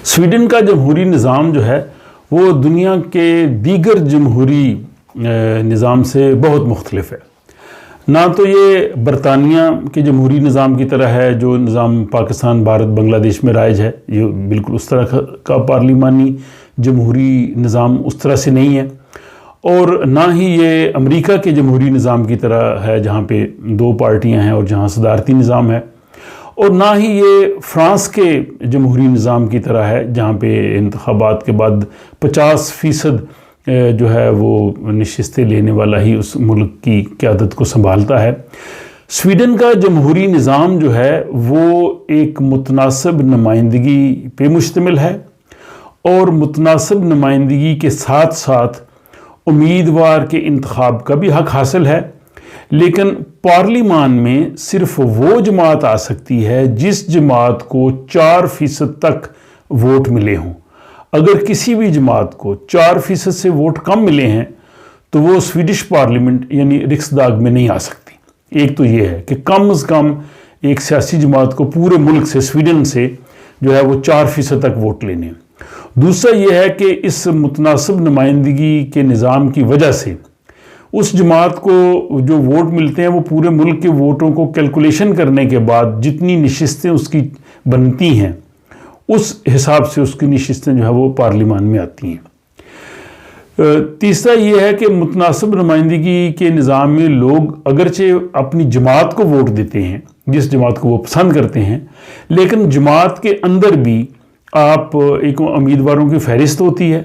Sweden کا جمہوری نظام جو ہے وہ دنیا کے دیگر جمہوری نظام سے بہت مختلف ہے. نہ تو یہ برطانیہ کے جمہوری نظام کی طرح ہے جو نظام پاکستان، بھارت، بنگلہ دیش میں رائج ہے. یہ بالکل اس طرح کا پارلیمانی جمہوری نظام اس طرح سے نہیں ہے، اور نہ ہی یہ امریکہ کے جمہوری نظام کی طرح ہے جہاں پہ 2 پارٹیاں ہیں اور جہاں صدارتی نظام ہے، اور نہ ہی یہ فرانس کے جمہوری نظام کی طرح ہے جہاں پہ انتخابات کے بعد 50% جو ہے وہ نشستیں لینے والا ہی اس ملک کی قیادت کو سنبھالتا ہے. سویڈن کا جمہوری نظام جو ہے وہ ایک متناسب نمائندگی پہ مشتمل ہے، اور متناسب نمائندگی کے ساتھ ساتھ امیدوار کے انتخاب کا بھی حق حاصل ہے. لیکن پارلیمان میں صرف وہ جماعت آ سکتی ہے جس جماعت کو 4% تک ووٹ ملے ہوں. اگر کسی بھی جماعت کو 4% سے ووٹ کم ملے ہیں تو وہ سویڈش پارلیمنٹ یعنی رکسداگ میں نہیں آ سکتی. ایک تو یہ ہے کہ کم از کم ایک سیاسی جماعت کو پورے ملک سے، سویڈن سے جو ہے وہ 4% تک ووٹ لینے ہیں. دوسرا یہ ہے کہ اس متناسب نمائندگی کے نظام کی وجہ سے اس جماعت کو جو ووٹ ملتے ہیں وہ پورے ملک کے ووٹوں کو کیلکولیشن کرنے کے بعد جتنی نشستیں اس کی بنتی ہیں اس حساب سے اس کی نشستیں جو ہے وہ پارلیمان میں آتی ہیں. تیسرا یہ ہے کہ متناسب نمائندگی کے نظام میں لوگ اگرچہ اپنی جماعت کو ووٹ دیتے ہیں، جس جماعت کو وہ پسند کرتے ہیں، لیکن جماعت کے اندر بھی آپ ایک امیدواروں کی فہرست ہوتی ہے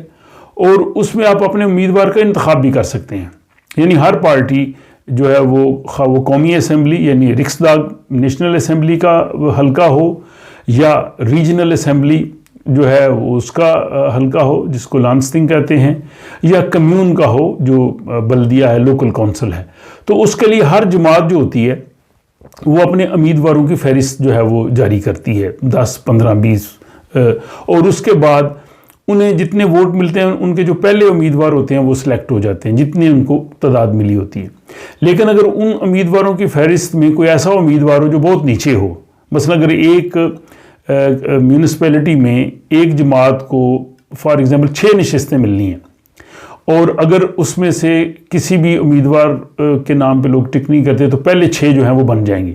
اور اس میں آپ اپنے امیدوار کا انتخاب بھی کر سکتے ہیں. یعنی ہر پارٹی جو ہے وہ قومی اسمبلی یعنی رکسداگ نیشنل اسمبلی کا حلقہ ہو یا ریجنل اسمبلی جو ہے اس کا حلقہ ہو جس کو لانسٹنگ کہتے ہیں، یا کمیون کا ہو جو بلدیہ ہے، لوکل کونسل ہے، تو اس کے لیے ہر جماعت جو ہوتی ہے وہ اپنے امیدواروں کی فہرست جو ہے وہ جاری کرتی ہے 10، 15، 20، اور اس کے بعد انہیں جتنے ووٹ ملتے ہیں ان کے جو پہلے امیدوار ہوتے ہیں وہ سلیکٹ ہو جاتے ہیں جتنی ان کو تعداد ملی ہوتی ہے. لیکن اگر ان امیدواروں کی فہرست میں کوئی ایسا امیدوار ہو جو بہت نیچے ہو، مثلا اگر ایک میونسپیلٹی میں ایک جماعت کو فار ایگزامپل 6 نشستیں ملنی ہیں، اور اگر اس میں سے کسی بھی امیدوار کے نام پہ لوگ ٹک نہیں کرتے تو پہلے 6 جو ہیں وہ بن جائیں گے.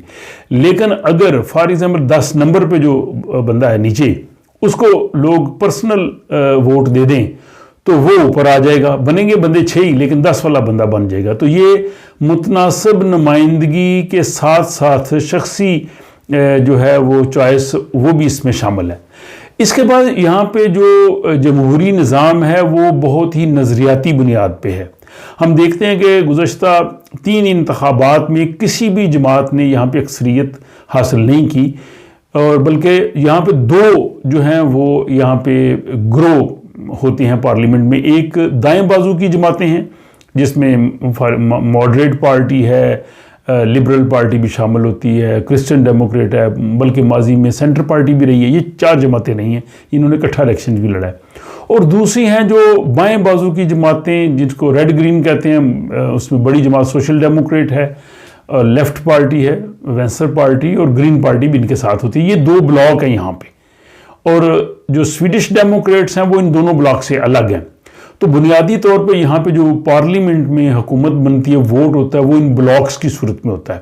لیکن اگر فار ایگزامپل 10 نمبر پہ جو بندہ ہے نیچے، اس کو لوگ پرسنل ووٹ دے دیں تو وہ اوپر آ جائے گا. بنیں گے بندے 6 ہی لیکن 10 والا بندہ بن جائے گا. تو یہ متناسب نمائندگی کے ساتھ ساتھ شخصی جو ہے وہ چوائس وہ بھی اس میں شامل ہے. اس کے بعد یہاں پہ جو جمہوری نظام ہے وہ بہت ہی نظریاتی بنیاد پہ ہے. ہم دیکھتے ہیں کہ گزشتہ 3 انتخابات میں کسی بھی جماعت نے یہاں پہ اکثریت حاصل نہیں کی، اور بلکہ یہاں پہ 2 جو ہیں وہ یہاں پہ گروہ ہوتے ہیں پارلیمنٹ میں. ایک دائیں بازو کی جماعتیں ہیں جس میں ماڈریٹ پارٹی ہے، لبرل پارٹی بھی شامل ہوتی ہے، کرسچن ڈیموکریٹ ہے، بلکہ ماضی میں سینٹر پارٹی بھی رہی ہے. یہ 4 جماعتیں نہیں ہیں، انہوں نے اکٹھا الیکشن بھی لڑا ہے. اور دوسری ہیں جو بائیں بازو کی جماعتیں جن کو ریڈ گرین کہتے ہیں، اس میں بڑی جماعت سوشل ڈیموکریٹ ہے، لیفٹ پارٹی ہے وینسر پارٹی، اور گرین پارٹی بھی ان کے ساتھ ہوتی ہے. یہ 2 بلاک ہیں یہاں پہ، اور جو سویڈش ڈیموکریٹس ہیں وہ ان دونوں بلاک سے الگ ہیں. تو بنیادی طور پہ یہاں پہ جو پارلیمنٹ میں حکومت بنتی ہے، ووٹ ہوتا ہے، وہ ان بلاکس کی صورت میں ہوتا ہے.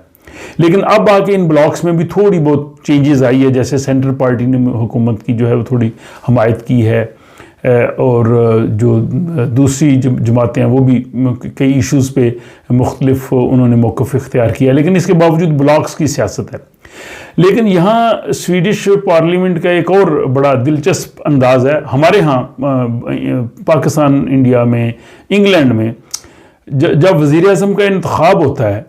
لیکن اب آ کے ان بلاکس میں بھی تھوڑی بہت چینجز آئی ہے، جیسے سینٹر پارٹی نے حکومت کی جو ہے وہ تھوڑی حمایت کی ہے، اور جو دوسری جماعتیں ہیں وہ بھی کئی ایشوز پہ مختلف انہوں نے موقف اختیار کیا. لیکن اس کے باوجود بلاکس کی سیاست ہے. لیکن یہاں سویڈش پارلیمنٹ کا ایک اور بڑا دلچسپ انداز ہے. ہمارے ہاں پاکستان، انڈیا میں، انگلینڈ میں جب وزیر اعظم کا انتخاب ہوتا ہے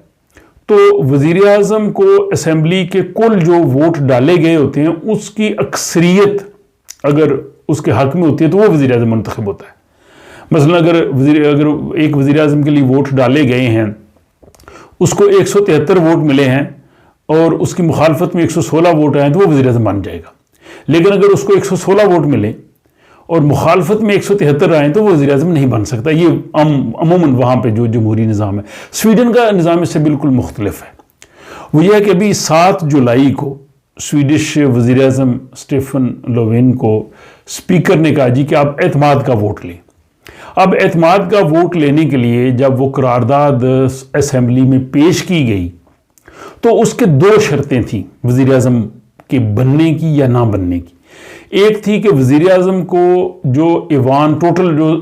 تو وزیر اعظم کو اسمبلی کے کل جو ووٹ ڈالے گئے ہوتے ہیں اس کی اکثریت اگر اس کے حق میں ہوتی ہے تو وہ وزیر اعظم منتخب ہوتا ہے. مثلا اگر ایک وزیر اعظم کے لیے ووٹ ڈالے گئے ہیں، اس کو 173 ووٹ ملے ہیں اور اس کی مخالفت میں 116 ووٹ آئے تو وہ وزیر اعظم بن جائے گا. لیکن اگر اس کو 116 ووٹ ملے اور مخالفت میں 173 آئیں تو وہ وزیر اعظم نہیں بن سکتا. یہ عموماً وہاں پہ جو جمہوری نظام ہے. سویڈن کا نظام اس سے بالکل مختلف ہے. وہ یہ ہے کہ ابھی 7 جولائی کو سویڈش وزیر اعظم اسٹیفن لووین کو اسپیکر نے کہا جی کہ آپ اعتماد کا ووٹ لیں۔ اب اعتماد کا ووٹ لینے کے لیے جب وہ قرارداد اسمبلی میں پیش کی گئی تو اس کے دو شرطیں تھیں وزیر اعظم کے بننے کی یا نہ بننے کی۔ ایک تھی کہ وزیر اعظم کو جو ایوان ٹوٹل جو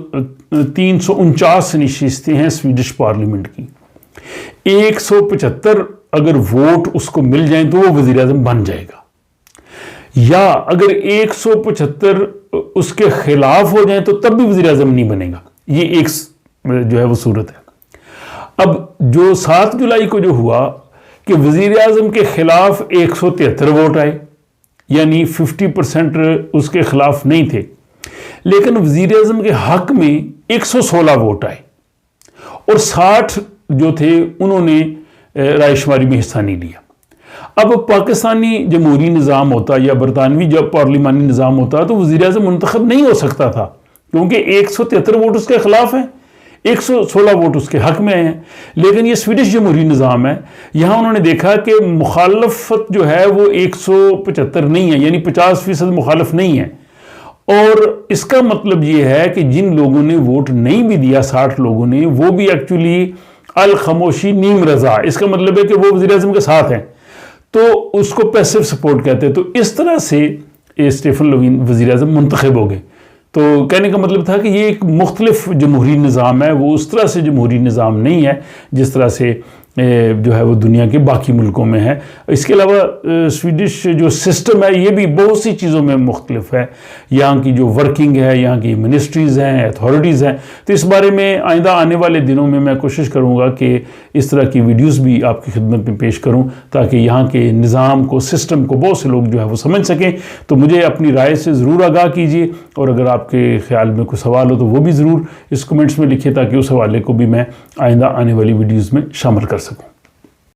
349 نشستیں ہیں سویڈش پارلیمنٹ کی، 175 اگر ووٹ اس کو مل جائیں تو وہ وزیر اعظم بن جائے گا، یا اگر 175 اس کے خلاف ہو جائیں تو تب بھی وزیر اعظم نہیں بنے گا۔ یہ ایک جو ہے وہ صورت ہے۔ اب جو 7 جولائی کو جو ہوا کہ وزیر اعظم کے خلاف 173 ووٹ آئے، یعنی 50% اس کے خلاف نہیں تھے، لیکن وزیر اعظم کے حق میں 116 ووٹ آئے اور 60 جو تھے انہوں نے رائے شماری میں حصہ نہیں لیا۔ اب پاکستانی جمہوری نظام ہوتا یا برطانوی جب پارلیمانی نظام ہوتا تو وزیر اعظم منتخب نہیں ہو سکتا تھا، کیونکہ 173 ووٹ اس کے خلاف ہیں، 116 ووٹ اس کے حق میں آئے ہیں۔ لیکن یہ سویڈش جمہوری نظام ہے، یہاں انہوں نے دیکھا کہ مخالفت جو ہے وہ 175 نہیں ہے، یعنی 50% مخالف نہیں ہے، اور اس کا مطلب یہ ہے کہ جن لوگوں نے ووٹ نہیں بھی دیا، 60 لوگوں نے، وہ بھی ایکچولی الخاموشی نیم رضا، اس کا مطلب ہے کہ وہ وزیر اعظم کے ساتھ ہیں، تو اس کو پیسو سپورٹ کہتے ہیں۔ تو اس طرح سے اسٹیفن لوین وزیر اعظم منتخب ہو گئے۔ تو کہنے کا مطلب تھا کہ یہ ایک مختلف جمہوری نظام ہے، وہ اس طرح سے جمہوری نظام نہیں ہے جس طرح سے جو ہے وہ دنیا کے باقی ملکوں میں ہے۔ اس کے علاوہ سویڈش جو سسٹم ہے یہ بھی بہت سی چیزوں میں مختلف ہے، یہاں کی جو ورکنگ ہے، یہاں کی منسٹریز ہیں، اتھارٹیز ہیں۔ تو اس بارے میں آئندہ آنے والے دنوں میں کوشش کروں گا کہ اس طرح کی ویڈیوز بھی آپ کی خدمت میں پیش کروں، تاکہ یہاں کے نظام کو، سسٹم کو بہت سے لوگ جو ہے وہ سمجھ سکیں۔ تو مجھے اپنی رائے سے ضرور آگاہ کیجیے، اور اگر آپ کے خیال میں کوئی سوال ہو تو وہ بھی ضرور اس کمنٹس میں لکھیے، تاکہ اس حوالے کو بھی میں آئندہ آنے والی ویڈیوز میں شامل کر سکوں۔